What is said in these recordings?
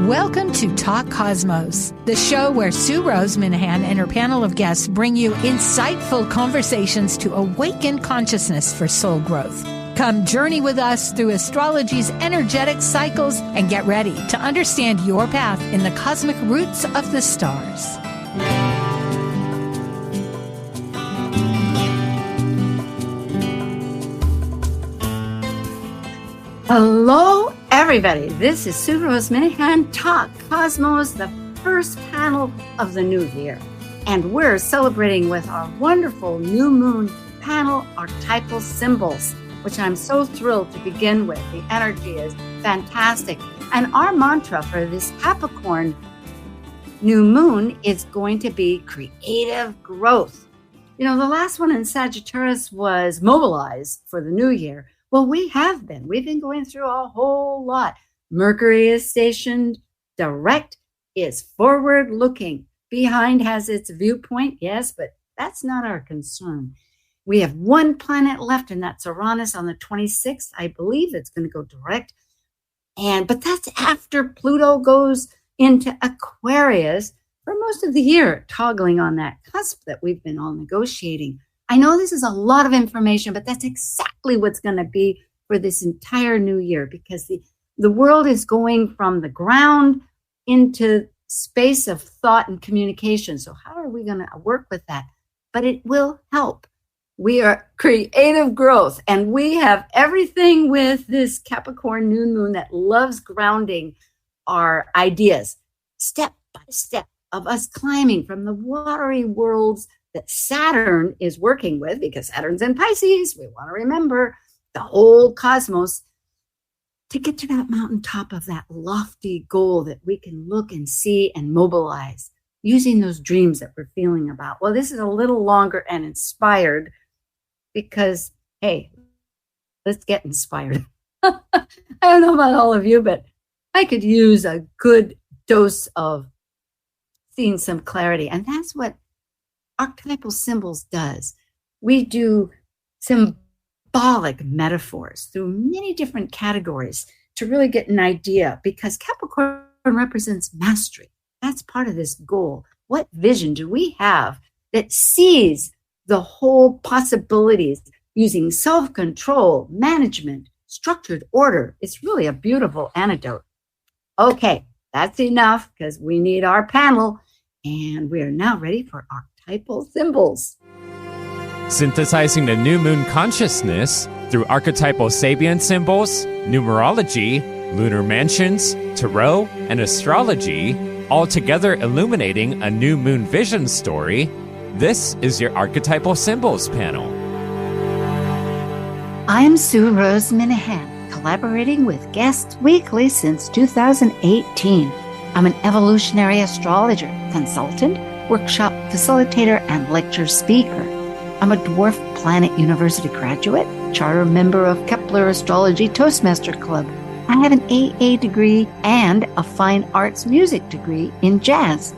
Welcome to Talk Cosmos, the show where Sue Minahan and her panel of guests bring you insightful conversations to awaken consciousness for soul growth. Come journey with us through astrology's energetic cycles and get ready to understand your path in the cosmic roots of the stars. Hello, everybody. This is Sue Minahan, Talk Cosmos, the first panel of the new year. And we're celebrating with our wonderful new moon panel, Archetypal Symbols, which I'm so thrilled to begin with. The energy is fantastic. And our mantra for this Capricorn new moon is going to be creative growth. You know, the last one in Sagittarius was mobilized for the new year. Well, we have been. We've been going through a whole lot. Mercury is stationed direct, is forward looking. Behind has its viewpoint, yes, but that's not our concern. We have one planet left, and that's Uranus on the 26th. I believe it's going to go direct. But that's after Pluto goes into Aquarius for most of the year, toggling on that cusp that we've been all negotiating. I know this is a lot of information, but that's exactly what's going to be for this entire new year, because the world is going from the ground into space of thought and communication. So how are we going to work with that? But it will help. We are creative growth, and we have everything with this Capricorn new moon that loves grounding our ideas, step by step, of us climbing from the watery worlds that Saturn is working with, because Saturn's in Pisces. We want to remember the whole cosmos, to get to that mountaintop of that lofty goal that we can look and see and mobilize using those dreams that we're feeling about. Well, this is a little longer and inspired because, hey, let's get inspired. I don't know about all of you, but I could use a good dose of seeing some clarity. And that's what Archetypal Symbols does. We do symbolic metaphors through many different categories to really get an idea, because Capricorn represents mastery. That's part of this goal. What vision do we have that sees the whole possibilities using self-control, management, structured order? It's really a beautiful antidote. Okay, that's enough, because we need our panel, and we are now ready for Archetypal Symbols. Synthesizing the new moon consciousness through archetypal Sabian symbols, numerology, lunar mansions, tarot, and astrology, all together illuminating a new moon vision story. This is your Archetypal Symbols panel. I'm Sue Minahan, collaborating with guests weekly since 2018. I'm an evolutionary astrologer, consultant, workshop facilitator, and lecture speaker. I'm a Dwarf Planet University graduate, charter member of Kepler Astrology Toastmaster Club. I have an AA degree and a fine arts music degree in jazz.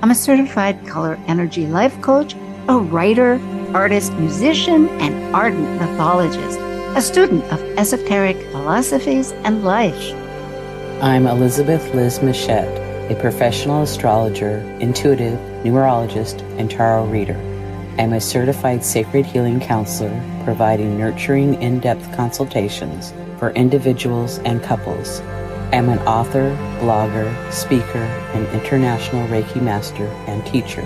I'm a certified color energy life coach, a writer, artist, musician, and ardent mythologist, a student of esoteric philosophies and life. I'm Elizabeth Liz Machette, a professional astrologer, intuitive, numerologist, and tarot reader. I'm a certified sacred healing counselor, providing nurturing, in-depth consultations for individuals and couples. I'm an author, blogger, speaker, and international Reiki master and teacher.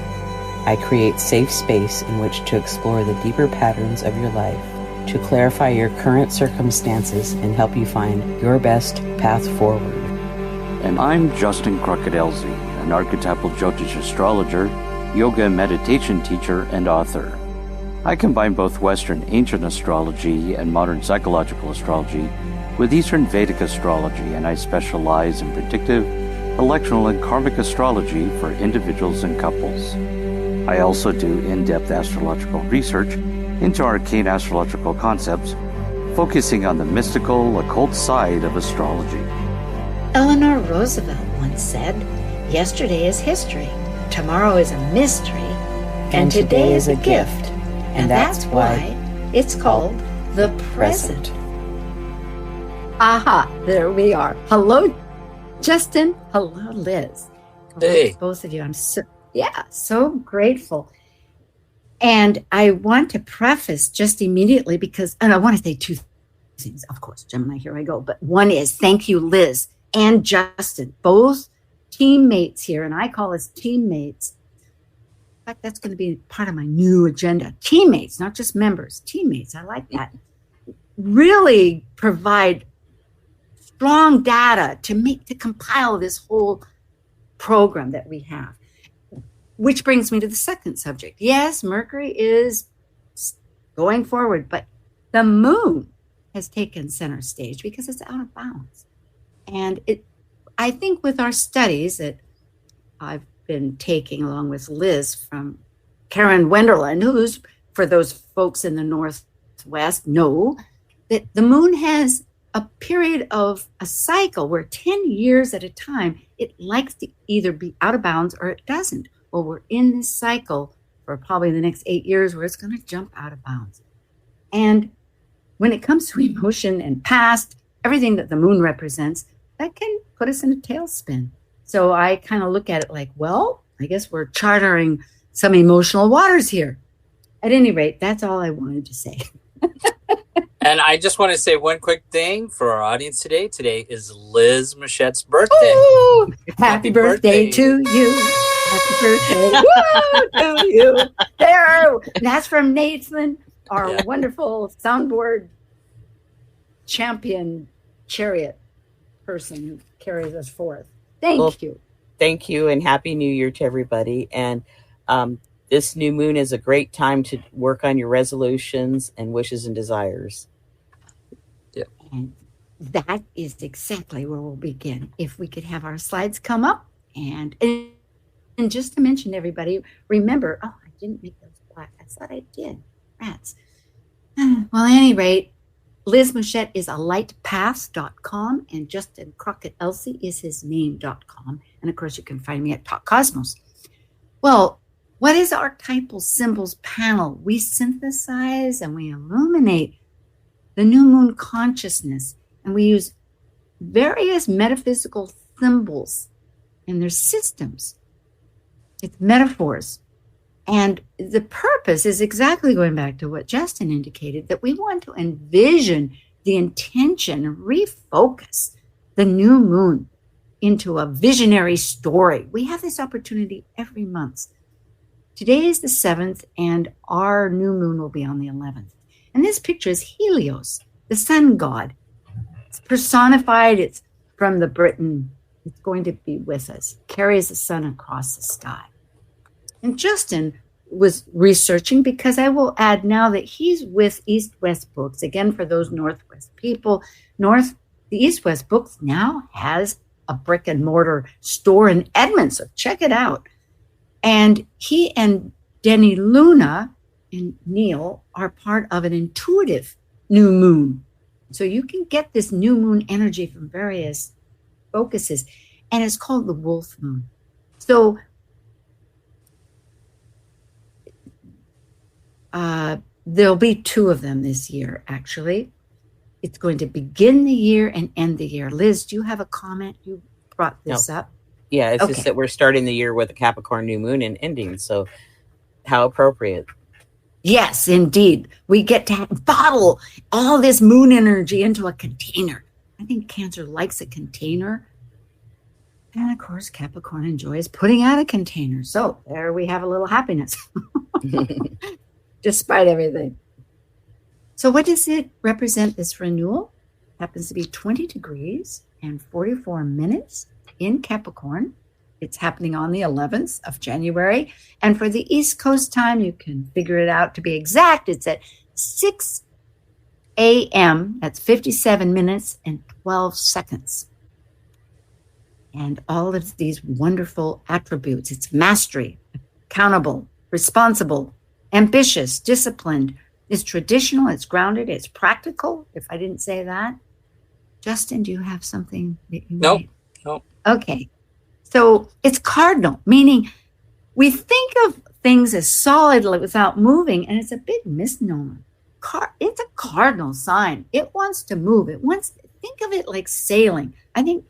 I create safe space in which to explore the deeper patterns of your life, to clarify your current circumstances and help you find your best path forward. And I'm Justin Crocodilzy, an archetypal Jyotish astrologer, yoga and meditation teacher, and author. I combine both Western ancient astrology and modern psychological astrology with Eastern Vedic astrology, and I specialize in predictive, electional, and karmic astrology for individuals and couples. I also do in-depth astrological research into arcane astrological concepts, focusing on the mystical, occult side of astrology. Eleanor Roosevelt once said, "Yesterday is history, tomorrow is a mystery, and today is a gift." And that's why it's called the present. Aha, there we are. Hello, Justin, hello, Liz. Hey. Both of you. I'm so grateful. And I want to preface just immediately and I want to say two things, of course, Gemini, here I go. But one is thank you, Liz and Justin, both teammates here. And I call us teammates. In fact, that's going to be part of my new agenda. Teammates, not just members, teammates. I like that. Really provide strong data to compile this whole program that we have. Which brings me to the second subject. Yes, Mercury is going forward, but the moon has taken center stage because it's out of bounds. And I think with our studies that I've been taking along with Liz from Karen Wenderland, who's, for those folks in the Northwest, know that the moon has a period of a cycle where 10 years at a time, it likes to either be out of bounds or it doesn't. Well, we're in this cycle for probably the next 8 years where it's going to jump out of bounds. And when it comes to emotion and past, everything that the moon represents, that can put us in a tailspin. So I kind of look at it like, well, I guess we're chartering some emotional waters here. At any rate, that's all I wanted to say. And I just want to say one quick thing for our audience today. Today is Liz Machette's birthday. Ooh, happy birthday to you. Happy birthday to you. There. That's from Nathan, our wonderful soundboard champion chariot person who carries us forth. Thank you. Thank you, and Happy New Year to everybody. And this new moon is a great time to work on your resolutions and wishes and desires. Yep. And that is exactly where we'll begin. If we could have our slides come up. And just to mention, everybody, remember, I didn't make those black. I thought I did. Rats. Well, at any rate, Liz Machette is alightpaths.com, and Justin Crockett Elsie is his name.com. And of course, you can find me at Talk Cosmos. Well, what is Archetypal Symbols panel? We synthesize and we illuminate the new moon consciousness, and we use various metaphysical symbols and their systems. It's metaphors. And the purpose is exactly going back to what Justin indicated, that we want to envision the intention and refocus the new moon into a visionary story. We have this opportunity every month. Today is the 7th, and our new moon will be on the 11th. And this picture is Helios, the sun god. It's personified. It's from the Britain. It's going to be with us. Carries the sun across the sky. And Justin was researching, because I will add now that he's with East West Books. Again, for those Northwest people, the East West Books now has a brick and mortar store in Edmonton. So check it out. And he and Denny Luna and Neil are part of an intuitive new moon. So you can get this new moon energy from various focuses. And it's called the Wolf Moon. So there'll be 2 of them this year, actually. It's going to begin the year and end the year. Liz, do you have a comment? You brought this up. Yeah, it's just that we're starting the year with a Capricorn new moon and ending. So how appropriate. Yes, indeed. We get to bottle all this moon energy into a container. I think Cancer likes a container. And of course, Capricorn enjoys putting out a container. So there we have a little happiness. Despite everything. So what does it represent, this renewal? It happens to be 20 degrees and 44 minutes in Capricorn. It's happening on the 11th of January. And for the East Coast time, you can figure it out to be exact. It's at 6 a.m. That's 57 minutes and 12 seconds. And all of these wonderful attributes. It's mastery, accountable, responsible, ambitious, disciplined. It's traditional, it's grounded, it's practical, if I didn't say that. Justin, do you have something that you Nope. Okay. So it's cardinal, meaning we think of things as solid without moving, and it's a big misnomer. It's a cardinal sign. It wants to move. Think of it like sailing. I think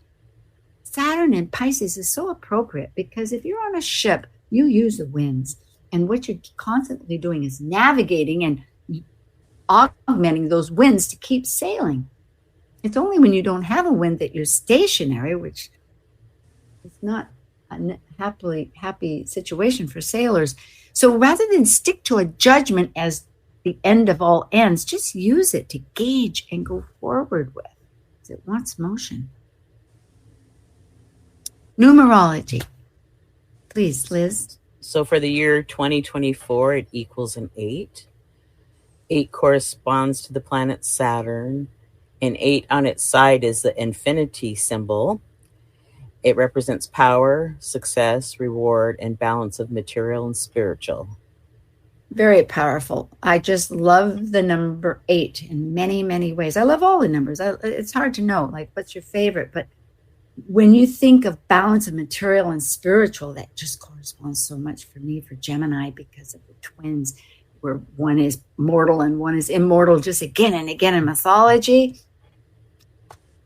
Saturn in Pisces is so appropriate because if you're on a ship, you use the winds. And what you're constantly doing is navigating and augmenting those winds to keep sailing. It's only when you don't have a wind that you're stationary, which is not a happy situation for sailors. So rather than stick to a judgment as the end of all ends, just use it to gauge and go forward with. It wants motion. Numerology. Please, Liz. So for the year 2024, it equals an 8. 8 corresponds to the planet Saturn. And 8 on its side is the infinity symbol. It represents power, success, reward, and balance of material and spiritual. Very powerful. I just love the number 8 in many, many ways. I love all the numbers. It's hard to know, like, what's your favorite? But when you think of balance of material and spiritual, that just corresponds so much for me for Gemini because of the twins, where one is mortal and one is immortal, just again and again in mythology.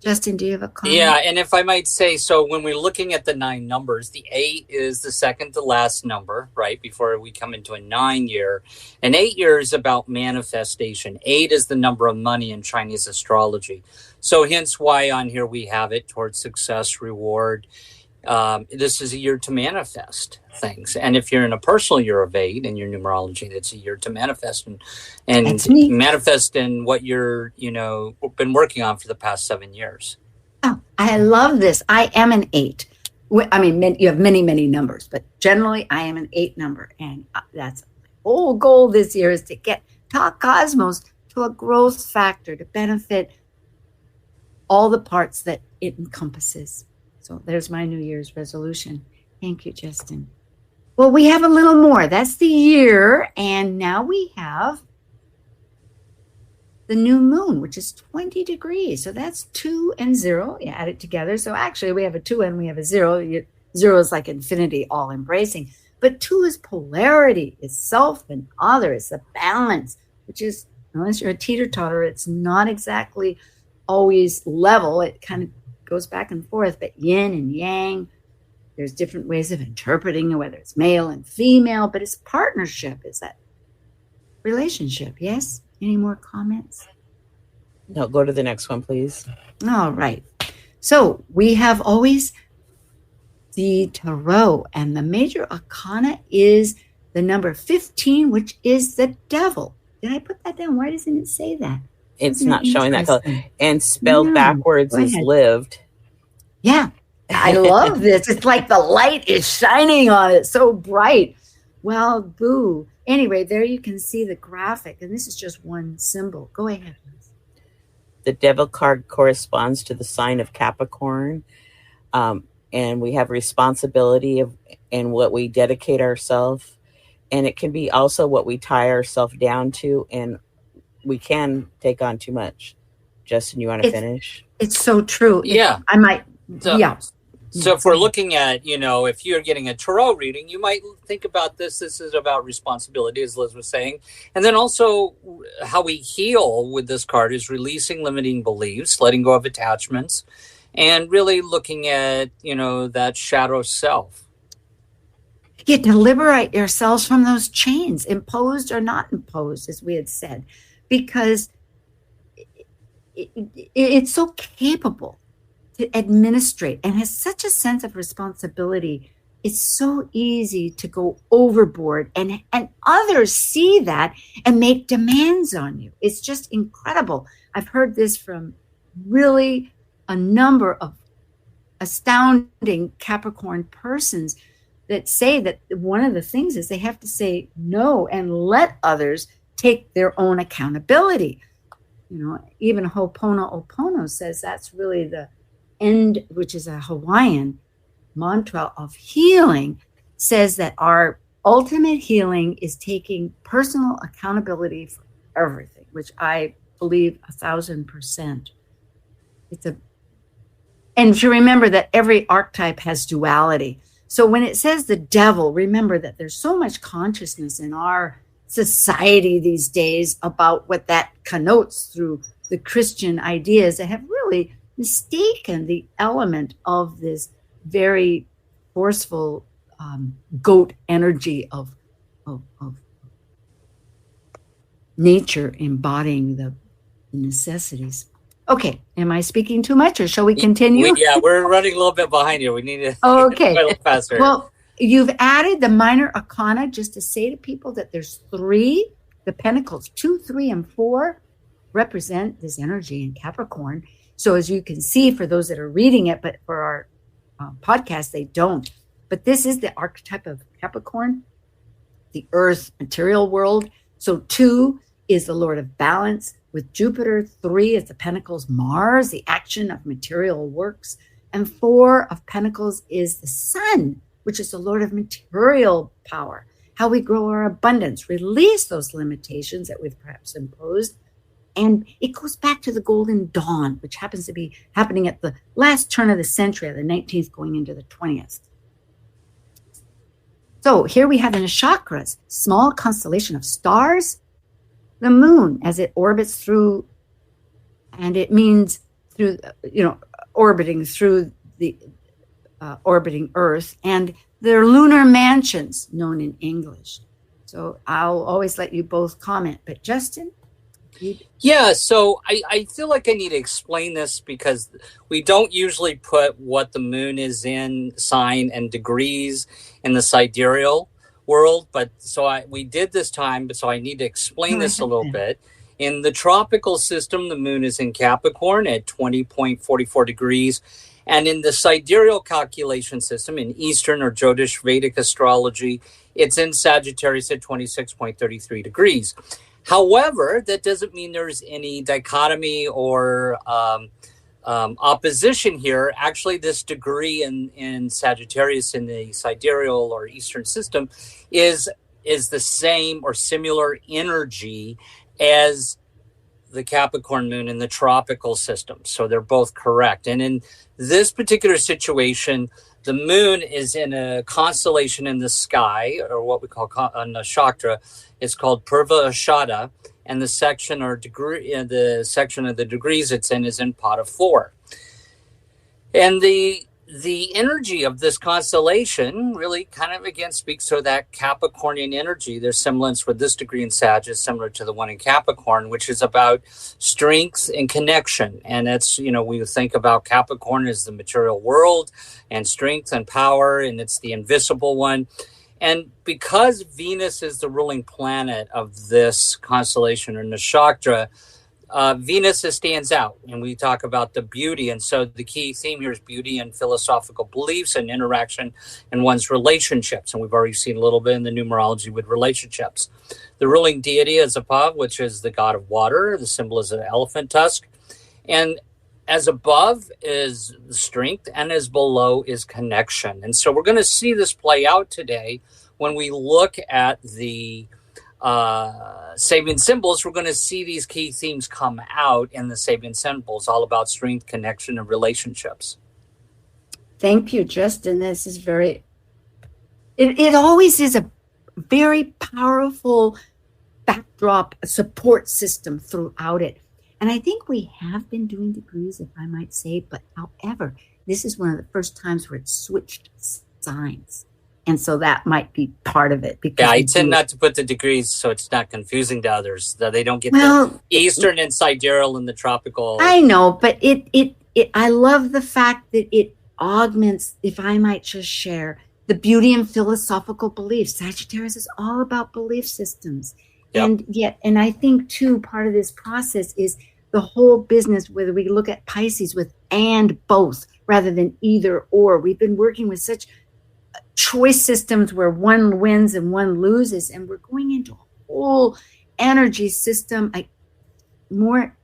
Justin, do you have a comment? Yeah, and if I might say, so when we're looking at the 9 numbers, the 8 is the second to last number, right, before we come into a 9 year. And 8 year is about manifestation. 8 is the number of money in Chinese astrology. So hence why on here we have it towards success, reward. This is a year to manifest things. And if you're in a personal year of 8 in your numerology, it's a year to manifest and manifest in what you're, been working on for the past 7 years. Oh, I love this. I am an 8. I mean, you have many, many numbers, but generally I am an 8 number. And that's my whole goal this year is to get Talk Cosmos to a growth factor to benefit all the parts that it encompasses. So there's my New Year's resolution. Thank you, Justin. Well, we have a little more. That's the year. And now we have the new moon, which is 20 degrees. So that's 2 and 0. You add it together. So actually we have a 2 and we have a 0. 0 is like infinity, all embracing. But 2 is polarity. It's self and other. It's the balance, which is, unless you're a teeter-totter, it's not exactly always level. It kind of goes back and forth, but yin and yang, there's different ways of interpreting whether it's male and female, but it's partnership. It's that relationship. Yes? Any more comments? No, go to the next one, please. All right. So we have always the tarot, and the major arcana is the number 15, which is the devil. Did I put that down? Why doesn't it say that? It's not showing that color. And spelled backwards is lived. Yeah. I love this. It's like the light is shining on it. So bright. Well, boo. Anyway, there you can see the graphic. And this is just one symbol. Go ahead, Liz. The devil card corresponds to the sign of Capricorn. And we have responsibility in what we dedicate ourselves. And it can be also what we tie ourselves down to. And we can take on too much. Justin, you want to finish? It's so true. Yeah. I might. Yeah. So if we're looking at, if you're getting a tarot reading, you might think about this. This is about responsibility, as Liz was saying. And then also how we heal with this card is releasing limiting beliefs, letting go of attachments, and really looking at, that shadow self. You get to liberate yourselves from those chains, imposed or not imposed, as we had said, because it's so capable to administrate and has such a sense of responsibility. It's so easy to go overboard, and others see that and make demands on you. It's just incredible. I've heard this from really a number of astounding Capricorn persons that say that one of the things is they have to say no and let others take their own accountability. Even Ho'oponopono says that's really the end, which is a Hawaiian mantra of healing, says that our ultimate healing is taking personal accountability for everything, which I believe 1,000%. And to remember that every archetype has duality. So when it says the devil, remember that there's so much consciousness in our society these days about what that connotes through the Christian ideas that have really mistaken the element of this very forceful goat energy of nature embodying the necessities. Okay, am I speaking too much, or shall we continue? We're running a little bit behind here. We need to okay. go a little faster. Well, you've added the minor arcana just to say to people that there's 3, the pentacles, 2, 3, and 4 represent this energy in Capricorn. So as you can see, for those that are reading it, but for our podcast, they don't. But this is the archetype of Capricorn, the earth material world. So 2 is the Lord of balance with Jupiter. 3 is the Pentacles, Mars, the action of material works. And 4 of Pentacles is the Sun, which is the Lord of material power, how we grow our abundance, release those limitations that we've perhaps imposed. And it goes back to the Golden Dawn, which happens to be happening at the last turn of the century, of the 19th going into the 20th. So here we have in the chakras, small constellation of stars, the moon as it orbits through, and it means through, orbiting through the orbiting Earth, and their lunar mansions, known in English. So I'll always let you both comment. But Justin? Yeah, so I feel like I need to explain this because we don't usually put what the moon is in sign and degrees in the sidereal world, but we did this time, but so I need to explain this a little bit. In the tropical system, the moon is in Capricorn at 20.44 degrees. And in the sidereal calculation system, in Eastern or Jyotish Vedic astrology, it's in Sagittarius at 26.33 degrees. However, that doesn't mean there's any dichotomy or opposition here. Actually, this degree in Sagittarius in the sidereal or Eastern system is the same or similar energy as the Capricorn moon in the tropical system. So they're both correct. And in this particular situation, the moon is in a constellation in the sky, or what we call a nakshatra. It's called Purva Ashada, and the section of the degrees it's in is in Pada 4. And the energy of this constellation really kind of again speaks to that Capricornian energy. There's semblance with this degree in Sag is similar to the one in Capricorn, which is about strength and connection. And it's, we think about Capricorn as the material world and strength and power, and it's the invisible one. And because Venus is the ruling planet of this constellation or nakshatra, Venus stands out, and we talk about the beauty. And so the key theme here is beauty and philosophical beliefs and interaction in one's relationships. And we've already seen a little bit in the numerology with relationships. The ruling deity is Apav, which is the god of water. The symbol is an elephant tusk. And as above is strength, and as below is connection. And so we're going to see this play out today when we look at the Sabian symbols. We're going to see these key themes come out in the Sabian symbols, all about strength, connection, and relationships. Thank you, Justin. This is it always is a very powerful backdrop, support system throughout it. And I think we have been doing degrees, if I might say, but however, this is one of the first times where it's switched signs. And so that might be part of it. Because I tend not to put the degrees so it's not confusing to others, that they don't get the Eastern and sidereal and the tropical. I know, but I love the fact that it augments, if I might just share, the beauty and philosophical beliefs. Sagittarius is all about belief systems. Yep. And I think too, part of this process is the whole business, whether we look at Pisces with and both rather than either or. We've been working with such choice systems where one wins and one loses, and we're going into a whole energy system, more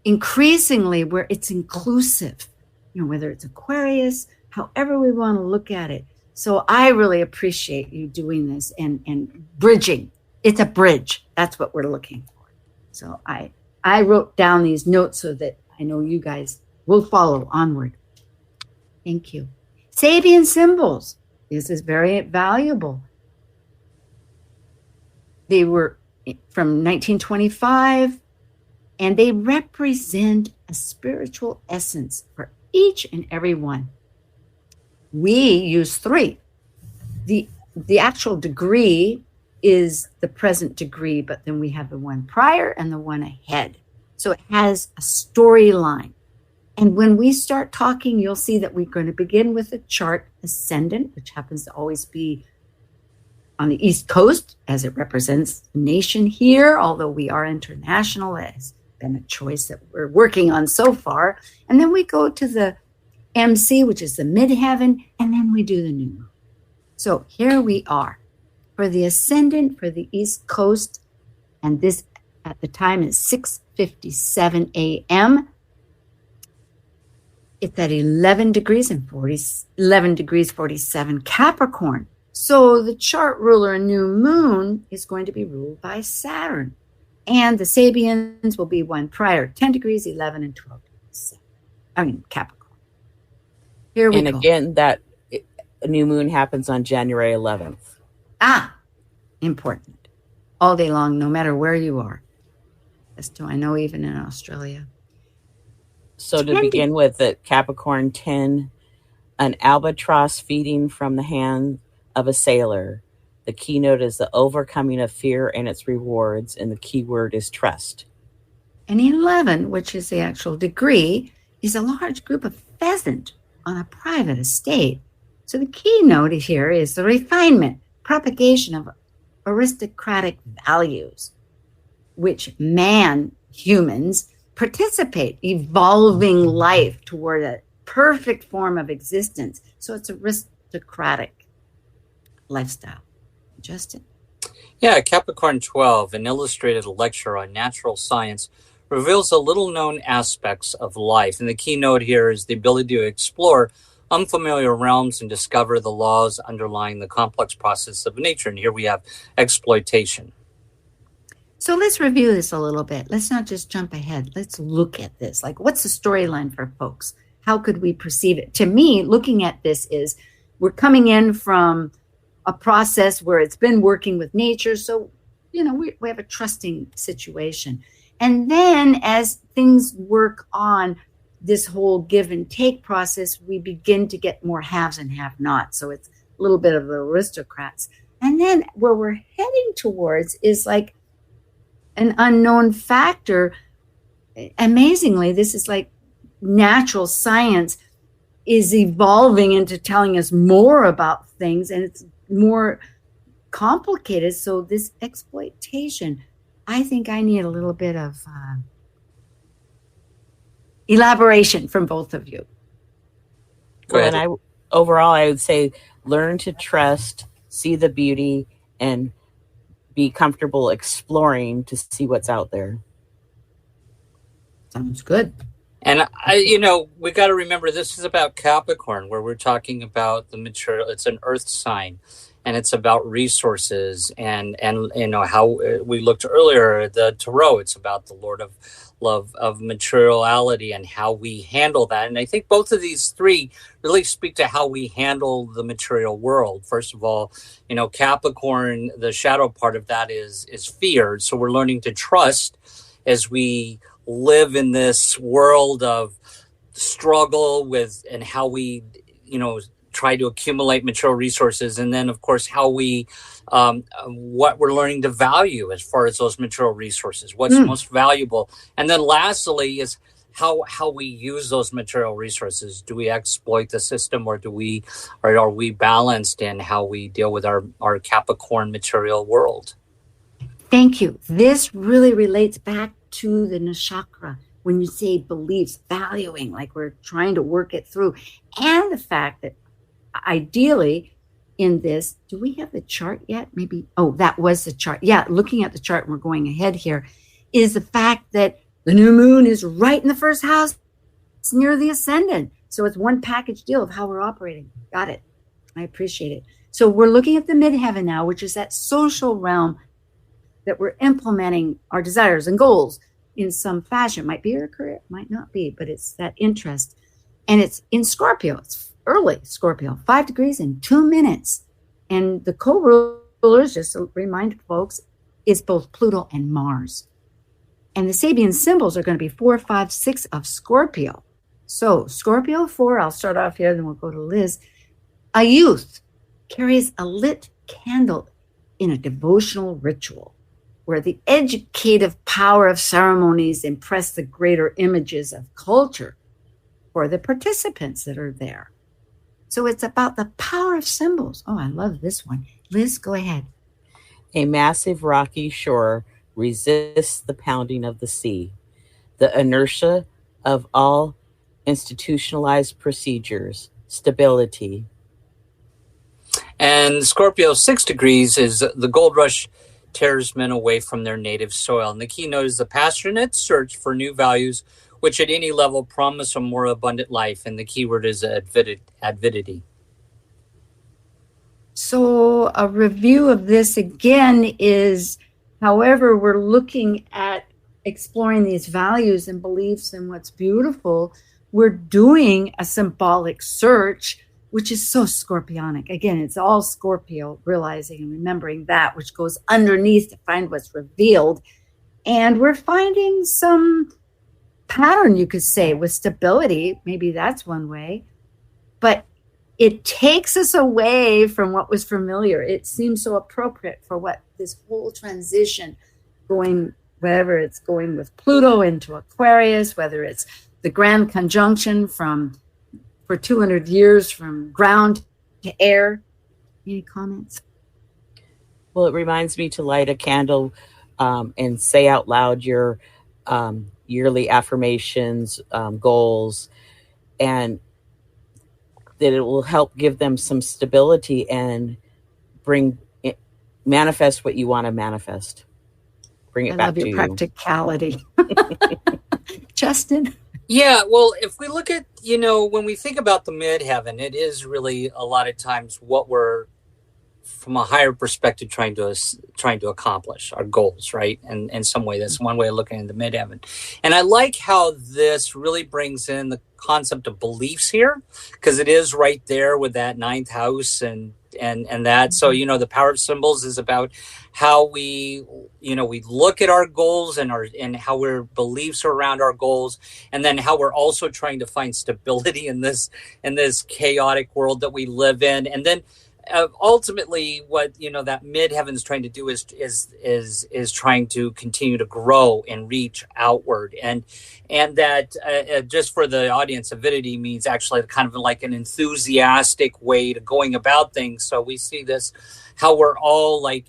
increasingly where it's inclusive, whether it's Aquarius, however we want to look at it. So I really appreciate you doing this and bridging. It's a bridge. That's what we're looking for. So I wrote down these notes so that I know you guys will follow onward. Thank you. Sabian symbols. This is very valuable. They were from 1925, and they represent a spiritual essence for each and every one. We use 3. The actual degree is the present degree, but then we have the one prior and the one ahead. So it has a storyline. And when we start talking, you'll see that we're going to begin with the chart ascendant, which happens to always be on the East Coast, as it represents the nation here, although we are international. It has been a choice that we're working on so far. And then we go to the MC, which is the midheaven, and then we do the new moon. So here we are. For the ascendant, for the East Coast, and this at the time is 6:57 a.m., it's at 11 degrees 47 Capricorn. So the chart ruler, new moon, is going to be ruled by Saturn. And the Sabians will be one prior, 10 degrees, 11 and 12 degrees. Capricorn. Here we go. And again, that new moon happens on January 11th. Important. All day long, no matter where you are. As do I know, even in Australia. So to begin with, the Capricorn 10, an albatross feeding from the hand of a sailor. The keynote is the overcoming of fear and its rewards, and the key word is trust. And 11, which is the actual degree, is a large group of pheasant on a private estate. So the keynote here is the refinement, propagation of aristocratic values, which humans, participate, evolving life toward a perfect form of existence. So it's aristocratic lifestyle. Justin? Yeah, Capricorn 12, an illustrated lecture on natural science, reveals the little-known aspects of life. And the keynote here is the ability to explore unfamiliar realms and discover the laws underlying the complex process of nature. And here we have exploitation. So let's review this a little bit. Let's not just jump ahead. Let's look at this. Like, what's the storyline for folks? How could we perceive it? To me, looking at this is we're coming in from a process where it's been working with nature. So, we have a trusting situation. And then as things work on this whole give and take process, we begin to get more haves and have-nots. So it's a little bit of the aristocrats. And then where we're heading towards is like an unknown factor. Amazingly, this is like natural science is evolving into telling us more about things, and it's more complicated. So this exploitation, I think I need a little bit of elaboration from both of you. Well, and overall, I would say learn to trust, see the beauty, and be comfortable exploring to see what's out there. Sounds good. And we got to remember this is about Capricorn, where we're talking about the material. It's an earth sign, and it's about resources and how we looked earlier, the Tarot. It's about the Lord of Love of materiality and how we handle that. And I think both of these three really speak to how we handle the material world. First of all, Capricorn, the shadow part of that is fear. So we're learning to trust as we live in this world of struggle with and how we, try to accumulate material resources. And then, of course, how we, what we're learning to value as far as those material resources, what's most valuable. And then lastly is how we use those material resources. Do we exploit the system, or are we balanced in how we deal with our Capricorn material world? Thank you. This really relates back to the Nakshatra when you say beliefs, valuing, like we're trying to work it through. And the fact that ideally in this, do we have the chart yet? Maybe, that was the chart. Yeah, looking at the chart, and we're going ahead here, is the fact that the new moon is right in the first house. It's near the ascendant. So it's one package deal of how we're operating. Got it. I appreciate it. So we're looking at the midheaven now, which is that social realm that we're implementing our desires and goals in some fashion. Might be your career, might not be, but it's that interest. And it's in Scorpio. It's early Scorpio, 5 degrees in 2 minutes. And the co-rulers, just to remind folks, is both Pluto and Mars. And the Sabian symbols are going to be 4, 5, 6 of Scorpio. So Scorpio 4, I'll start off here, then we'll go to Liz. A youth carries a lit candle in a devotional ritual where the educative power of ceremonies impress the greater images of culture for the participants that are there. So it's about the power of symbols. Oh, I love this one. Liz, go ahead. A massive rocky shore resists the pounding of the sea. The inertia of all institutionalized procedures, stability. And Scorpio 6 degrees is the gold rush tears men away from their native soil. And the keynote is the passionate search for new values, which at any level promise a more abundant life. And the keyword is avidity. So a review of this again is, however, we're looking at exploring these values and beliefs and what's beautiful, we're doing a symbolic search, which is so scorpionic. Again, it's all Scorpio, realizing and remembering that which goes underneath to find what's revealed. And we're finding some pattern, you could say, with stability. Maybe that's one way. But it takes us away from what was familiar. It seems so appropriate for what this whole transition going, whether it's going with Pluto into Aquarius, whether it's the grand conjunction for 200 years from ground to air. Any comments? Well, it reminds me to light a candle and say out loud your yearly affirmations, goals, and that it will help give them some stability and manifest what you want to manifest. Bring it back to you. I love your practicality. Justin? Yeah, well, if we look at, when we think about the midheaven, it is really a lot of times what we're, from a higher perspective, trying to accomplish our goals, right? And in some way, that's one way of looking at the midheaven. And I like how this really brings in the concept of beliefs here, because it is right there with that ninth house and that. So, the power of symbols is about how we look at our goals and how our beliefs around our goals, and then how we're also trying to find stability in this chaotic world that we live in. And then ultimately what that midheaven is trying to do is trying to continue to grow and reach outward, and that just for the audience, avidity means actually kind of like an enthusiastic way to going about things. So we see this, how we're all like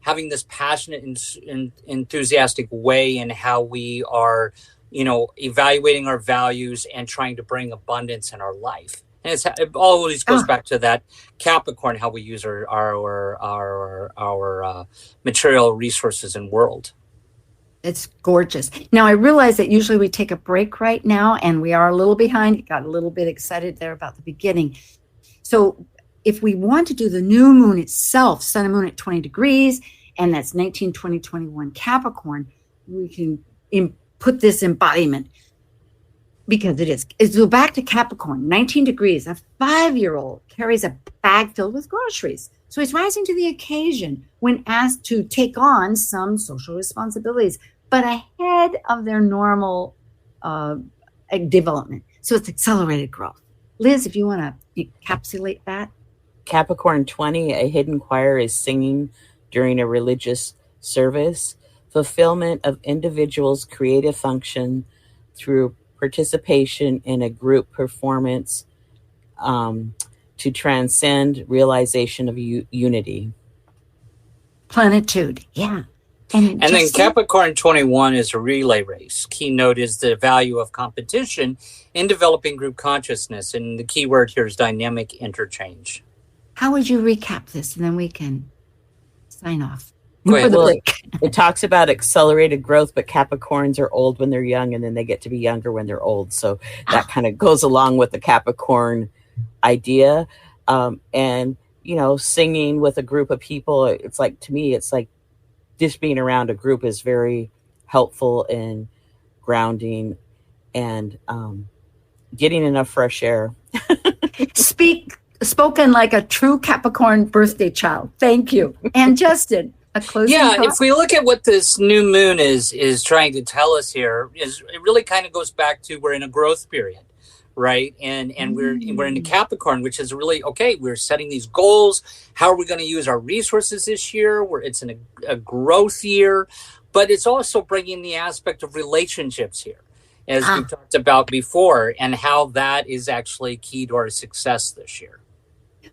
having this passionate and enthusiastic way in how we are evaluating our values and trying to bring abundance in our life. And it always goes back to that Capricorn, how we use our material resources and world. It's gorgeous. Now, I realize that usually we take a break right now, and we are a little behind. Got a little bit excited there about the beginning. So if we want to do the new moon itself, sun and moon at 20 degrees, and that's 19, 20, 21 Capricorn, we can put this embodiment. Because it is. It's go back to Capricorn, 19 degrees. A 5-year-old carries a bag filled with groceries. So he's rising to the occasion when asked to take on some social responsibilities, but ahead of their normal development. So it's accelerated growth. Liz, if you want to encapsulate that. Capricorn 20, a hidden choir is singing during a religious service. Fulfillment of individuals' creative function through participation in a group performance to transcend realization of unity. Plenitude, yeah. And then Capricorn 21 is a relay race. Keynote is the value of competition in developing group consciousness. And the key word here is dynamic interchange. How would you recap this? And then we can sign off. Well, it talks about accelerated growth, but Capricorns are old when they're young, and then they get to be younger when they're old. So that kind of goes along with the Capricorn idea. And, singing with a group of people, it's like, to me, it's like just being around a group is very helpful in grounding and getting enough fresh air. Spoken like a true Capricorn birthday child. Thank you. And Justin, a closing thought? If we look at what this new moon is trying to tell us here, it really kind of goes back to we're in a growth period, right? And we're in Capricorn, which is really, okay, we're setting these goals. How are we going to use our resources this year? It's in a growth year, but it's also bringing the aspect of relationships here, as we've talked about before, and how that is actually key to our success this year.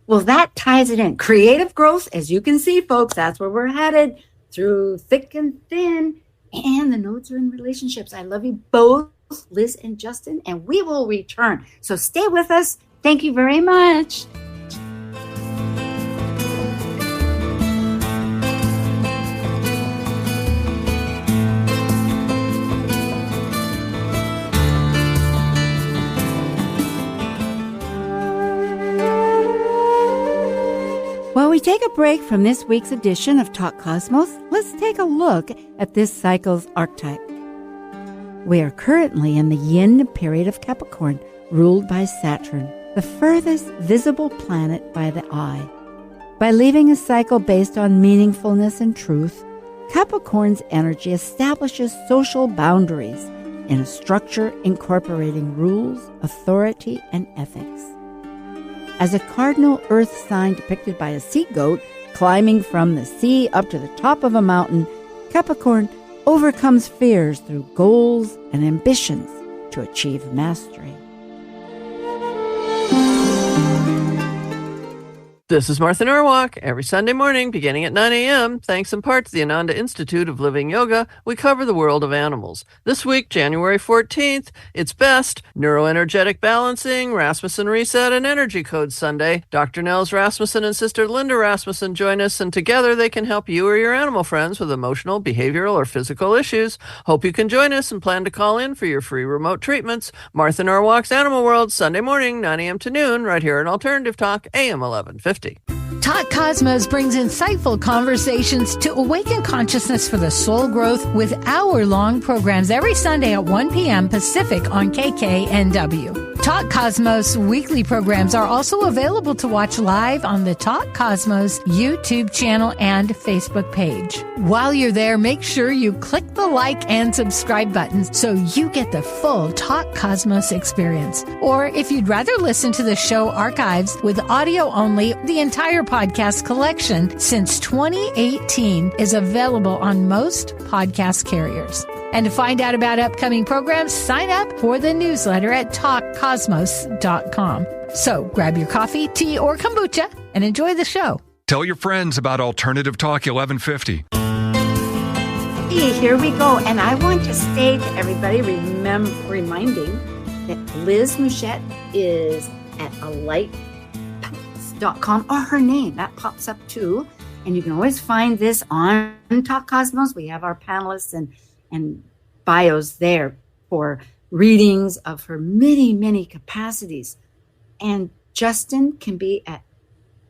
Well, that ties it in. Creative growth, as you can see, folks, that's where we're headed, through thick and thin. And the nodes are in relationships. I love you both, Liz and Justin, and we will return. So stay with us. Thank you very much. While we take a break from this week's edition of Talk Cosmos, let's take a look at this cycle's archetype. We are currently in the yin period of Capricorn, ruled by Saturn, the furthest visible planet by the eye. By leaving a cycle based on meaningfulness and truth, Capricorn's energy establishes social boundaries in a structure incorporating rules, authority, and ethics. As a cardinal earth sign depicted by a sea goat climbing from the sea up to the top of a mountain, Capricorn overcomes fears through goals and ambitions to achieve mastery. This is Martha Norwalk. Every Sunday morning, beginning at 9 a.m., thanks in part to the Ananda Institute of Living Yoga, we cover the world of animals. This week, January 14th, it's BEST, Neuroenergetic Balancing, Rasmussen Reset, and Energy Code Sunday. Dr. Nels Rasmussen and Sister Linda Rasmussen join us, and together they can help you or your animal friends with emotional, behavioral, or physical issues. Hope you can join us and plan to call in for your free remote treatments. Martha Norwalk's Animal World, Sunday morning, 9 a.m. to noon, right here on Alternative Talk, AM 1150. Talk Cosmos brings insightful conversations to awaken consciousness for the soul growth with hour-long programs every Sunday at 1 p.m. Pacific on KKNW. Talk Cosmos weekly programs are also available to watch live on the Talk Cosmos YouTube channel and Facebook page. While you're there, make sure you click the like and subscribe buttons so you get the full Talk Cosmos experience. Or if you'd rather listen to the show archives with audio only, the entire podcast collection since 2018 is available on most podcast carriers. And to find out about upcoming programs, sign up for the newsletter at talkcosmos.com. So grab your coffee, tea, or kombucha and enjoy the show. Tell your friends about Alternative Talk 1150. Hey, here we go. And I want to stay to everybody reminding that Liz Mouchette is at alightpaths.com, or her name. That pops up too. And you can always find this on Talk Cosmos. We have our panelists and bios there for readings of her many, many capacities. And Justin can be at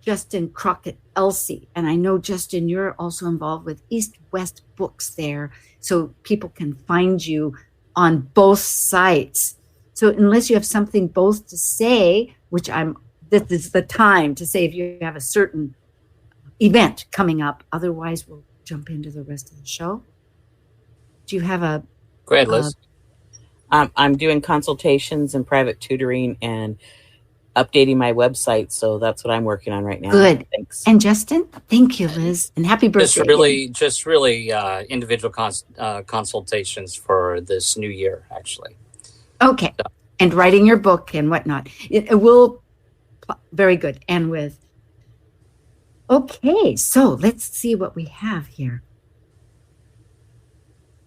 Justin Crockett Elsie. And I know, Justin, you're also involved with East West Books there, so people can find you on both sites. So unless you have something both to say, which this is the time to say if you have a certain event coming up. Otherwise, we'll jump into the rest of the show. Do you have a... Go ahead, Liz. I'm doing consultations and private tutoring and updating my website, so that's what I'm working on right now. Good. Thanks. And Justin, thank you, Liz, and happy birthday. Just really individual consultations for this new year, actually. Okay. So. And writing your book and whatnot. It will... Very good. And with... Okay, so let's see what we have here.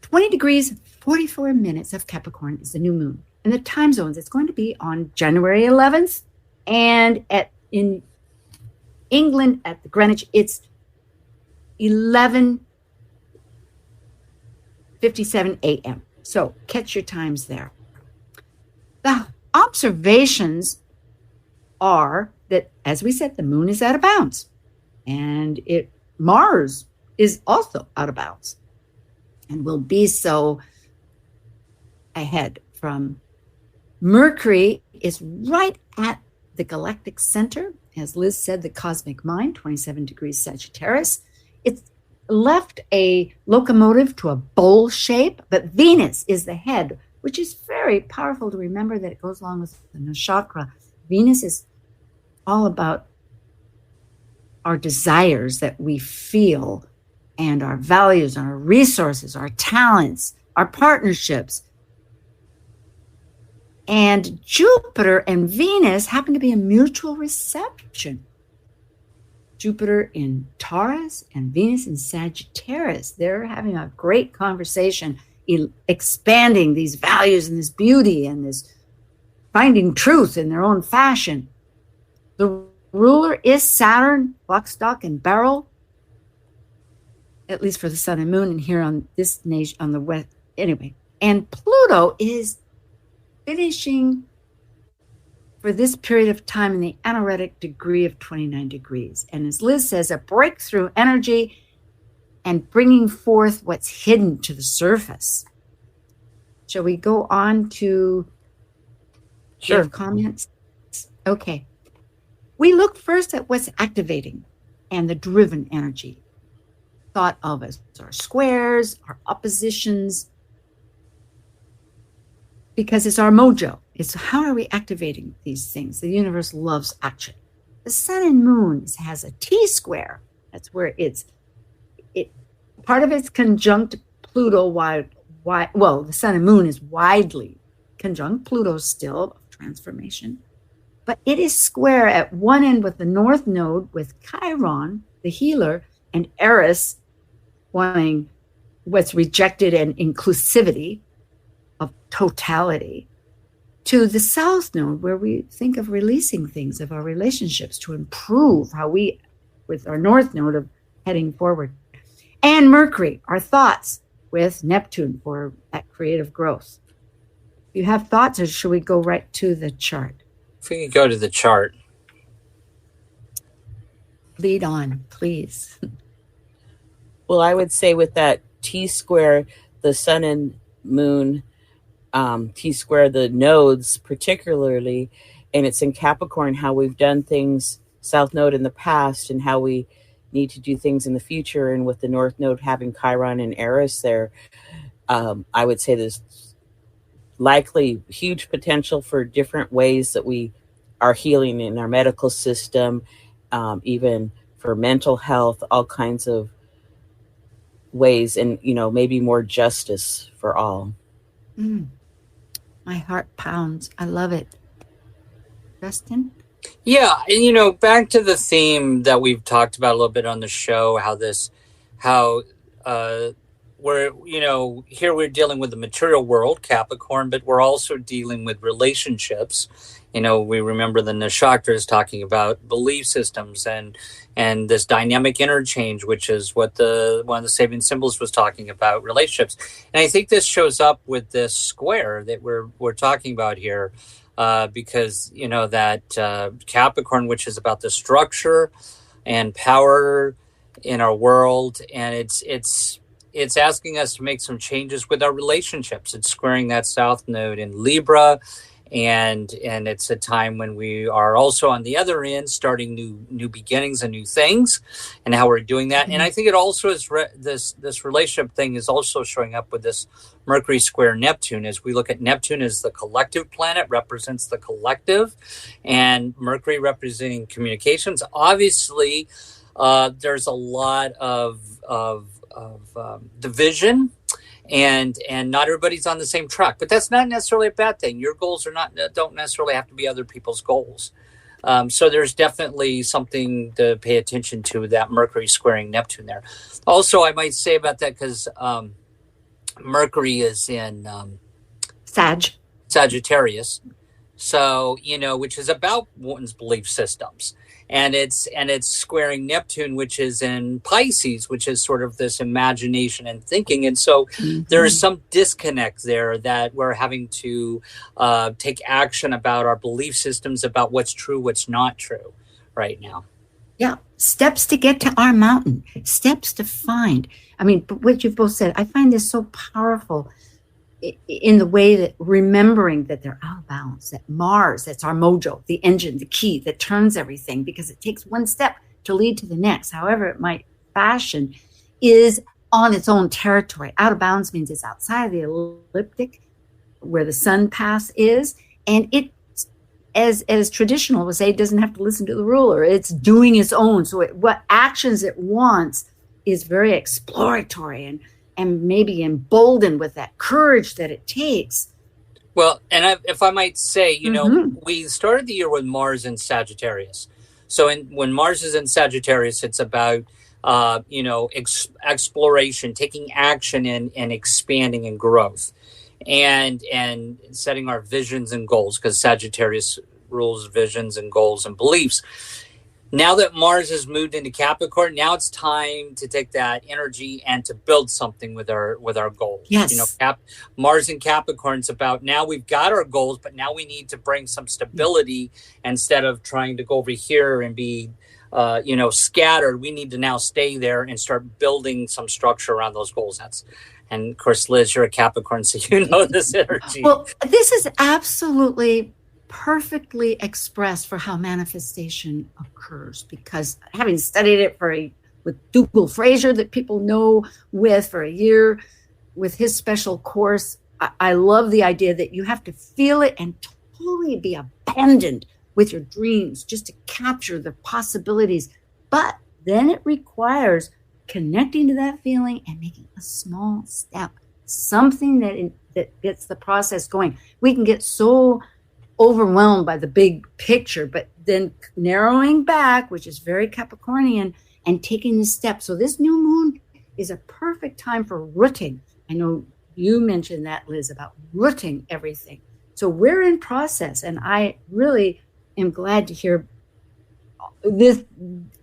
20 degrees, 44 minutes of Capricorn is the new moon. And the time zones, it's going to be on January 11th. And in England, at the Greenwich, it's 11:57 a.m. So catch your times there. The observations are that, as we said, the moon is out of bounds. And Mars is also out of bounds. And will be so ahead from Mercury is right at the galactic center. As Liz said, the cosmic mind, 27 degrees Sagittarius. It's left a locomotive to a bowl shape, but Venus is the head which is very powerful to remember that it goes along with the Nakshatra. Venus is all about our desires that we feel, and our values, our resources, our talents, our partnerships. And Jupiter and Venus happen to be in mutual reception. Jupiter in Taurus and Venus in Sagittarius. They're having a great conversation, expanding these values and this beauty and this finding truth in their own fashion. The ruler is Saturn, lock, stock, and barrel, at least for the sun and moon, and here on this nation, on the west, anyway. And Pluto is finishing for this period of time in the anaretic degree of 29 degrees. And as Liz says, a breakthrough energy and bringing forth what's hidden to the surface. Shall we go on to give comments? Okay. We look first at what's activating and the driven energy. Thought of as our squares, our oppositions, because it's our mojo. It's how are we activating these things? The universe loves action. The sun and moon has a T-square. That's where part of it's conjunct Pluto. Well, the sun and moon is widely conjunct Pluto still, transformation. But it is square at one end with the north node with Chiron, the healer, and Eris wanting what's rejected and inclusivity of totality, to the south node where we think of releasing things of our relationships to improve how we, with our north node of heading forward. And Mercury, our thoughts, with Neptune for that creative growth. You have thoughts, or should we go right to the chart? If we could go to the chart. Lead on, please. Well, I would say with that T-square, the sun and moon, T-square, the nodes particularly, and it's in Capricorn, how we've done things, south node in the past, and how we need to do things in the future. And with the north node having Chiron and Eris there, I would say there's likely huge potential for different ways that we are healing in our medical system, even for mental health, all kinds of ways, and maybe more justice for all. My heart pounds. I love it. Justin? Yeah, and back to the theme that we've talked about a little bit on the show, here we're dealing with the material world, Capricorn, but we're also dealing with relationships. We remember the Nakshatra is talking about belief systems and this dynamic interchange, which is what one of the Sabian symbols was talking about, relationships. And I think this shows up with this square that we're talking about here, because that Capricorn, which is about the structure and power in our world, and it's asking us to make some changes with our relationships. It's squaring that south node in Libra, and it's a time when we are also on the other end starting new beginnings and new things, and how we're doing that. And I think it also is this relationship thing is also showing up with this Mercury square Neptune. As we look at Neptune as the collective planet, represents the collective, and Mercury representing communications. Obviously, there's a lot of division, and not everybody's on the same track, but that's not necessarily a bad thing. Your goals don't necessarily have to be other people's goals. So there's definitely something to pay attention to, that Mercury squaring Neptune there. Also, I might say about that, because Mercury is in Sagittarius, so which is about one's belief systems. And it's squaring Neptune, which is in Pisces, which is sort of this imagination and thinking. And so there is some disconnect there that we're having to take action about our belief systems, about what's true, what's not true right now. Yeah. Steps to get to our mountain, steps to find. I mean, what you've both said, I find this so powerful in the way that remembering that they're out of balance, that Mars, that's our mojo, the engine, the key that turns everything, because it takes one step to lead to the next, however it might fashion, is on its own territory. Out of balance means it's outside of the elliptic, where the sun path is, and it, as traditional would say, it doesn't have to listen to the ruler. It's doing its own. So what actions it wants is very exploratory and maybe emboldened with that courage that it takes. Well, and if I might say, we started the year with Mars in Sagittarius. So when Mars is in Sagittarius, it's about, exploration, taking action and expanding and growth and setting our visions and goals, because Sagittarius rules visions and goals and beliefs. Now that Mars has moved into Capricorn, now it's time to take that energy and to build something with our goals. Yes. Mars in Capricorn is about, now we've got our goals, but now we need to bring some stability instead of trying to go over here and be, scattered. We need to now stay there and start building some structure around those goals. And of course, Liz, you're a Capricorn, so you know this energy. Well, this is absolutely perfectly expressed for how manifestation occurs, because having studied it with Dougal Fraser, that people know for a year with his special course, I love the idea that you have to feel it and totally be abandoned with your dreams just to capture the possibilities. But then it requires connecting to that feeling and making a small step, something that gets the process going. We can get so overwhelmed by the big picture, but then narrowing back, which is very Capricornian, and taking the step. So this new moon is a perfect time for rooting. I know you mentioned that, Liz, about rooting everything. So we're in process, and I really am glad to hear this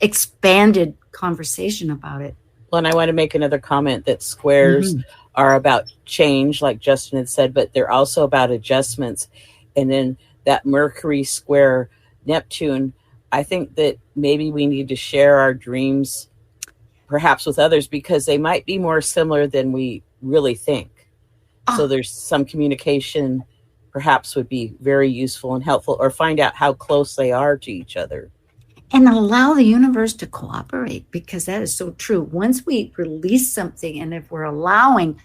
expanded conversation about it. Well, and I want to make another comment that squares are about change, like Justin had said, but they're also about adjustments. And then that Mercury square Neptune, I think that maybe we need to share our dreams perhaps with others, because they might be more similar than we really think. So there's some communication perhaps would be very useful and helpful, or find out how close they are to each other. And allow the universe to cooperate, because that is so true. Once we release something, and if we're allowing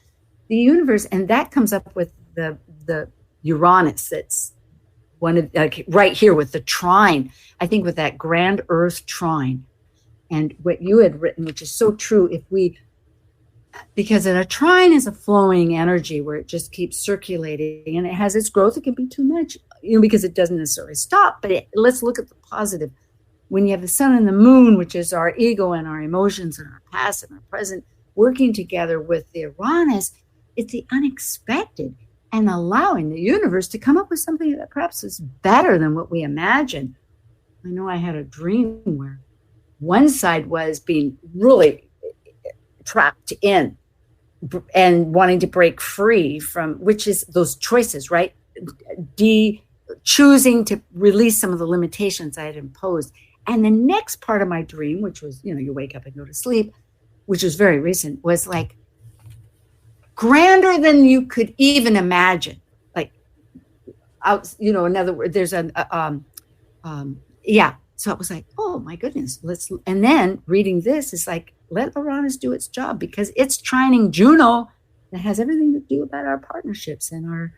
the universe, and that comes up with the Uranus, that's one of right here with the trine, I think with that grand earth trine, and what you had written, which is so true, because a trine is a flowing energy where it just keeps circulating, and it has its growth. It can be too much, because it doesn't necessarily stop, but let's look at the positive. When you have the sun and the moon, which is our ego and our emotions and our past and our present, working together with the Uranus, it's the unexpected, and allowing the universe to come up with something that perhaps is better than what we imagine. I know I had a dream where one side was being really trapped in and wanting to break free from, which is those choices, right? Choosing to release some of the limitations I had imposed. And the next part of my dream, which was, you wake up and go to sleep, which was very recent, was like grander than you could even imagine. Like, in other words, there's So it was like, oh my goodness, and then reading this is like, let Uranus do its job, because it's trining Juno that has everything to do about our partnerships and our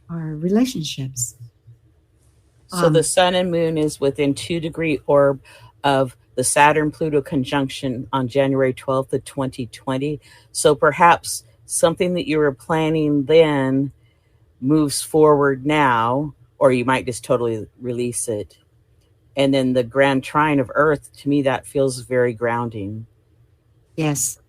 relationships. So the sun and moon is within 2-degree orb of the Saturn-Pluto conjunction on January 12th of 2020. So perhaps something that you were planning then moves forward now, or you might just totally release it. And then the grand trine of Earth, to me, that feels very grounding. Yes.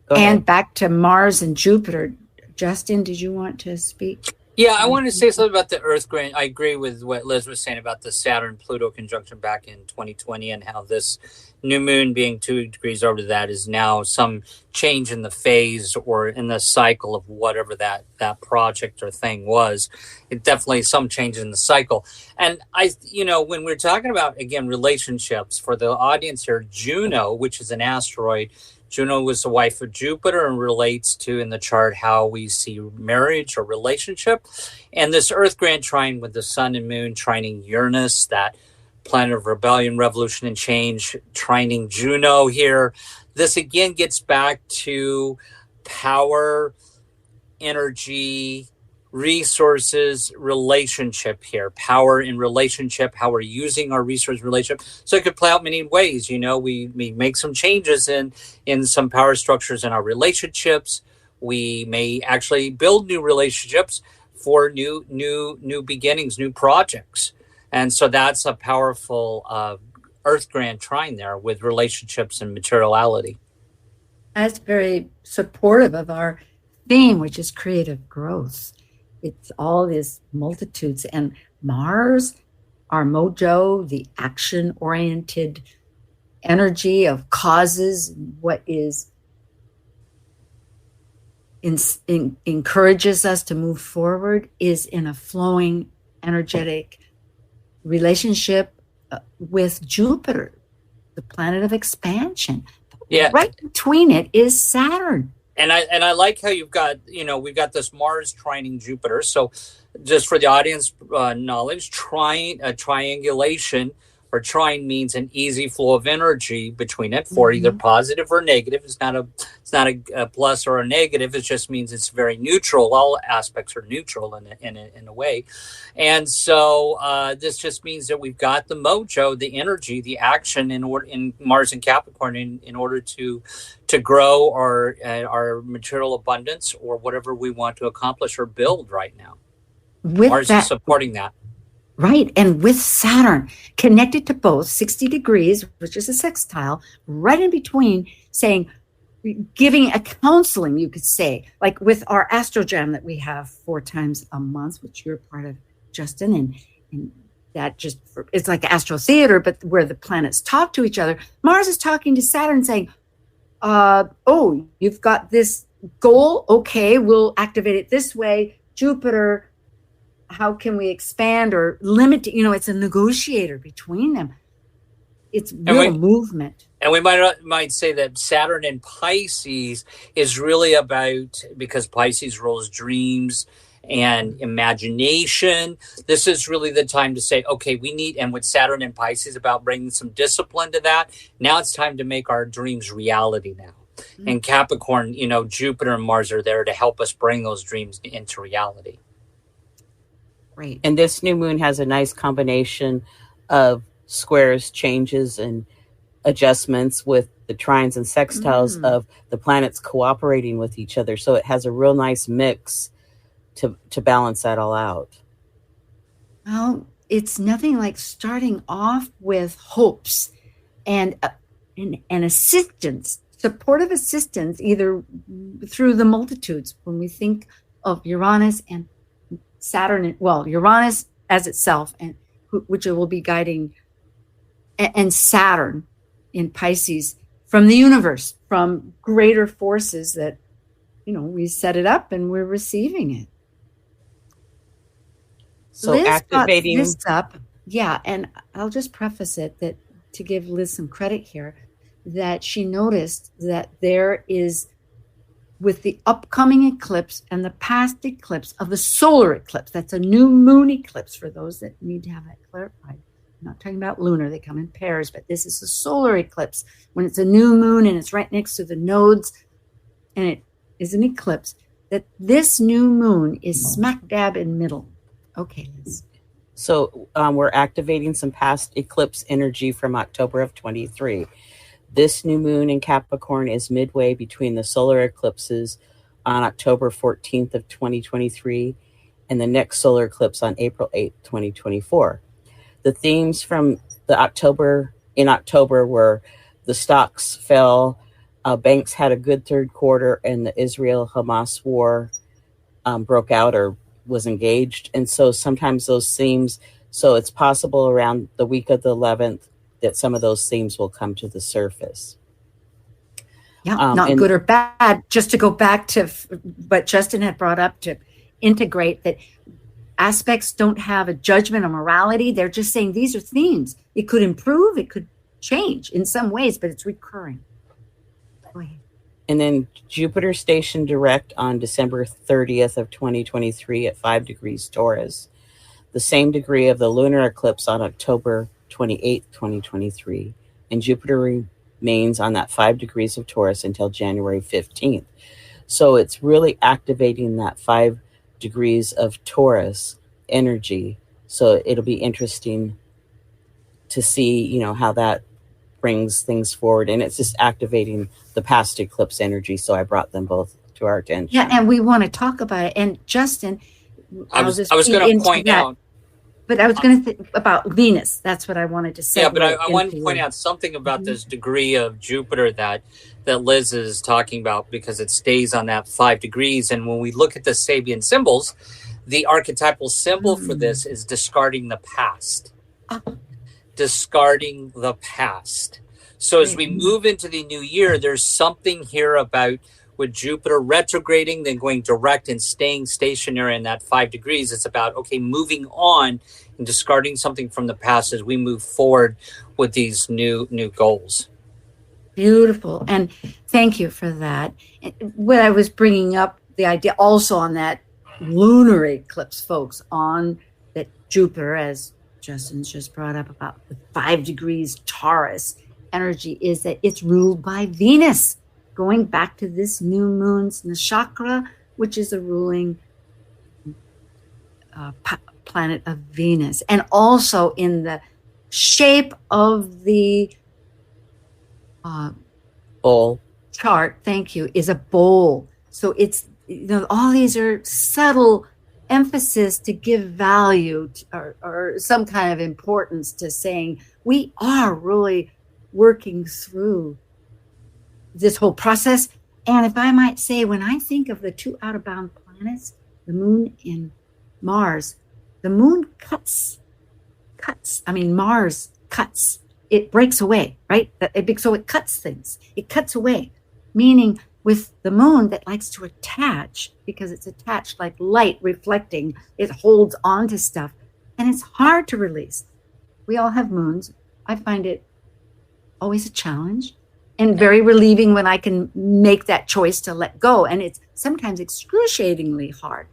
Go ahead. And back to Mars and Jupiter. Justin, did you want to speak? Yeah, I want to say something about the Earth grand. I agree with what Liz was saying about the Saturn-Pluto conjunction back in 2020, and how this new moon being 2 degrees over that is now some change in the phase or in the cycle of whatever that project or thing was. It definitely some change in the cycle. And when we're talking about, again, relationships, for the audience here, Juno, which is an asteroid, Juno was the wife of Jupiter and relates to, in the chart, how we see marriage or relationship. And this Earth grand trine with the sun and moon trining Uranus, that planet of rebellion, revolution, and change, trining Juno here. This again gets back to power, energy, resources relationship here, power in relationship, how we're using our resource relationship. So it could play out many ways. We make some changes in some power structures in our relationships. We may actually build new relationships for new beginnings, new projects. And so that's a powerful Earth Grand Trine there with relationships and materiality. That's very supportive of our theme, which is creative growth. It's all these multitudes. And Mars, our mojo, the action-oriented energy of causes, what is encourages us to move forward, is in a flowing, energetic relationship with Jupiter, the planet of expansion. Yeah. Right between it is Saturn. And I like how we've got this Mars trining Jupiter. So just for the audience knowledge, triangulation or trine means an easy flow of energy between it for either positive or negative. It's not a plus or a negative. It just means it's very neutral. All aspects are neutral in a way. And so this just means that we've got the mojo, the energy, the action in Mars and Capricorn in order to grow our material abundance or whatever we want to accomplish or build right now. Mars is supporting that. Right. And with Saturn connected to both 60 degrees, which is a sextile, right in between, giving a counseling, you could say, like with our Astrojam that we have 4 times a month, which you're part of, Justin, and that it's like Astro Theater, but where the planets talk to each other. Mars is talking to Saturn saying, you've got this goal. Okay, we'll activate it this way. Jupiter, how can we expand or limit? It's a negotiator between them. It's real movement. And we might say that Saturn in Pisces is really about, because Pisces rules dreams and imagination. This is really the time to say, okay, and with Saturn in Pisces about bringing some discipline to that. Now it's time to make our dreams reality now. Mm-hmm. And Capricorn, Jupiter and Mars are there to help us bring those dreams into reality. Right. And this new moon has a nice combination of squares, changes, and adjustments with the trines and sextiles of the planets cooperating with each other. So it has a real nice mix to balance that all out. Well, it's nothing like starting off with hopes and assistance, supportive assistance, either through the multitudes. When we think of Uranus and Saturn, Uranus as itself, and which will be guiding, and Saturn in Pisces from the universe, from greater forces that, we set it up and we're receiving it. So Liz activating this up, and I'll just preface it that to give Liz some credit here, that she noticed that there is, with the upcoming eclipse and the past eclipse of the solar eclipse, that's a new moon eclipse for those that need to have that clarified. I'm not talking about lunar, they come in pairs, but this is a solar eclipse when it's a new moon and it's right next to the nodes and it is an eclipse, that this new moon is smack dab in middle. Okay, Liz. So we're activating some past eclipse energy from October of 23. This new moon in Capricorn is midway between the solar eclipses on October 14th of 2023 and the next solar eclipse on April 8th, 2024. The themes from October were the stocks fell, banks had a good third quarter, and the Israel-Hamas war broke out or was engaged. And so sometimes those themes, so it's possible around the week of the 11th that some of those themes will come to the surface. Yeah, not good or bad. Just to go back to what Justin had brought up, to integrate that aspects don't have a judgment or morality. They're just saying these are themes. It could improve, it could change in some ways, but it's recurring. Go ahead. And then Jupiter stationed direct on December 30th of 2023 at 5 degrees Taurus, the same degree of the lunar eclipse on October 28th, 2023. And Jupiter remains on that 5 degrees of Taurus until January 15th. So it's really activating that 5 degrees of Taurus energy. So it'll be interesting to see, how that brings things forward. And it's just activating the past eclipse energy. So I brought them both to our attention. Yeah, and we want to talk about it. And Justin, I was going to point out. But I was going to think about Venus. That's what I wanted to say. Yeah, but I wanted to point out something about this degree of Jupiter that Liz is talking about, because it stays on that 5 degrees. And when we look at the Sabian symbols, the archetypal symbol for this is discarding the past. Discarding the past. So as we move into the new year, there's something here about with Jupiter retrograding, then going direct and staying stationary in that 5 degrees. It's about, moving on and discarding something from the past as we move forward with these new goals. Beautiful. And thank you for that. When I was bringing up the idea also on that lunar eclipse, folks, on that Jupiter, as Justin's just brought up about the 5 degrees Taurus energy, is that it's ruled by Venus. Going back to this new moon's nakshatra, which is a ruling planet of Venus, and also in the shape of the bowl chart. Thank you. Is a bowl. So it's all these are subtle emphasis to give value or some kind of importance to saying we are really working through this whole process. And if I might say, when I think of the 2 out-of-bound planets, the moon and Mars, the moon Mars cuts. It breaks away, right? So it cuts things. It cuts away, meaning with the moon that likes to attach, because it's attached like light reflecting, it holds on to stuff, and it's hard to release. We all have moons. I find it always a challenge. And very relieving when I can make that choice to let go. And it's sometimes excruciatingly hard.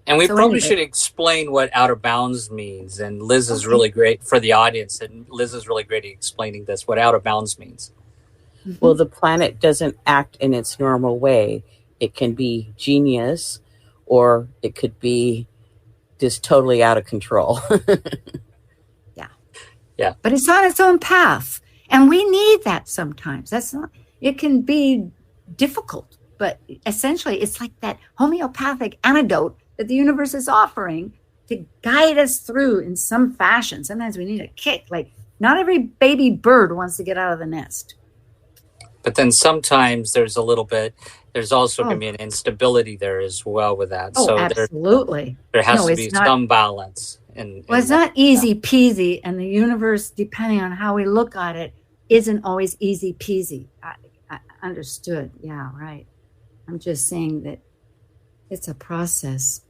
And we probably should explain what outer bounds means. And Liz is really great for the audience. And Liz is really great at explaining this, what outer bounds means. Well, the planet doesn't act in its normal way. It can be genius, or it could be just totally out of control. Yeah. But it's on its own path. And we need that sometimes. It can be difficult, but essentially it's like that homeopathic antidote that the universe is offering to guide us through in some fashion. Sometimes we need a kick. Like, not every baby bird wants to get out of the nest. But then sometimes there's also going to be an instability there as well with that. So absolutely. There has to be some balance. It's not easy peasy, and the universe, depending on how we look at it, isn't always easy peasy. I understood. Yeah, right. I'm just saying that it's a process.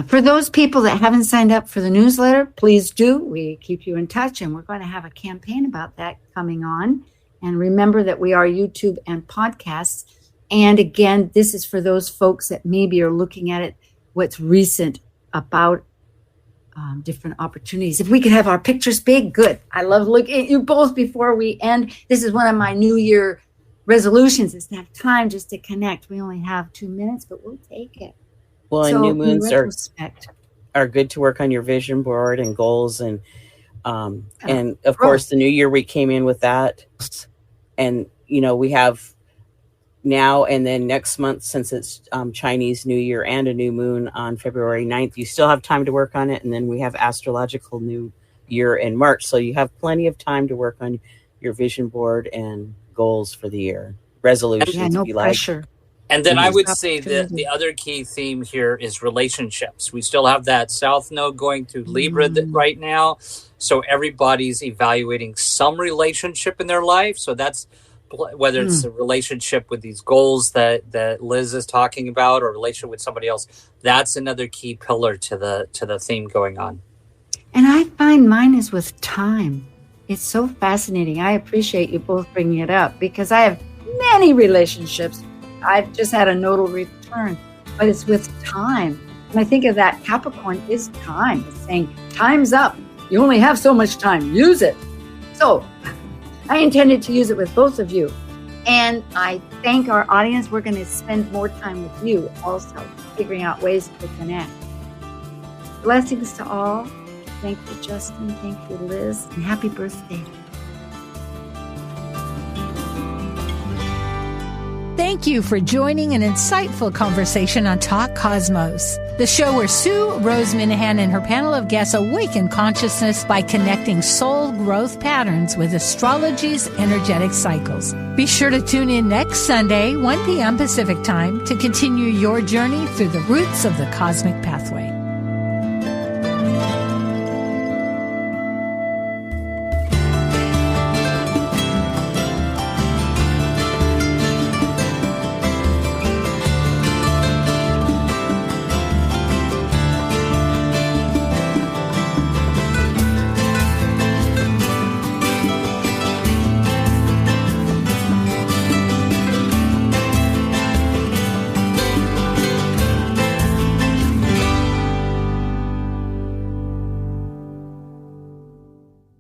For those people that haven't signed up for the newsletter, please do. We keep you in touch, and we're going to have a campaign about that coming on. And remember that we are YouTube and podcasts. And again, this is for those folks that maybe are looking at it, what's recent about different opportunities. If we could have our pictures big, good. I love looking at you both before we end. This is one of my New Year resolutions, is to have time just to connect. We only have 2 minutes, but we'll take it. Well, and new moons are good to work on your vision board and goals. And of course, the new year, we came in with that. And, we have now and then next month, since it's Chinese New Year and a new moon on February 9th, you still have time to work on it. And then we have astrological New Year in March. So you have plenty of time to work on your vision board and goals for the year. Resolutions, if you pressure. like. And then I would say that the other key theme here is relationships. We still have that South Node going through Libra right now. So everybody's evaluating some relationship in their life. So that's whether it's a relationship with these goals that Liz is talking about, or a relationship with somebody else. That's another key pillar to the theme going on. And I find mine is with time. It's so fascinating. I appreciate you both bringing it up, because I have many relationships. I've just had a nodal return, but it's with time. And I think of that Capricorn is time. It's saying, time's up. You only have so much time. Use it. So I intended to use it with both of you. And I thank our audience. We're going to spend more time with you also, figuring out ways to connect. Blessings to all. Thank you, Justin. Thank you, Liz. And happy birthday. Thank you for joining an insightful conversation on Talk Cosmos, the show where Sue Rose Minahan and her panel of guests awaken consciousness by connecting soul growth patterns with astrology's energetic cycles. Be sure to tune in next Sunday, 1 p.m. Pacific Time, to continue your journey through the roots of the cosmic pathway.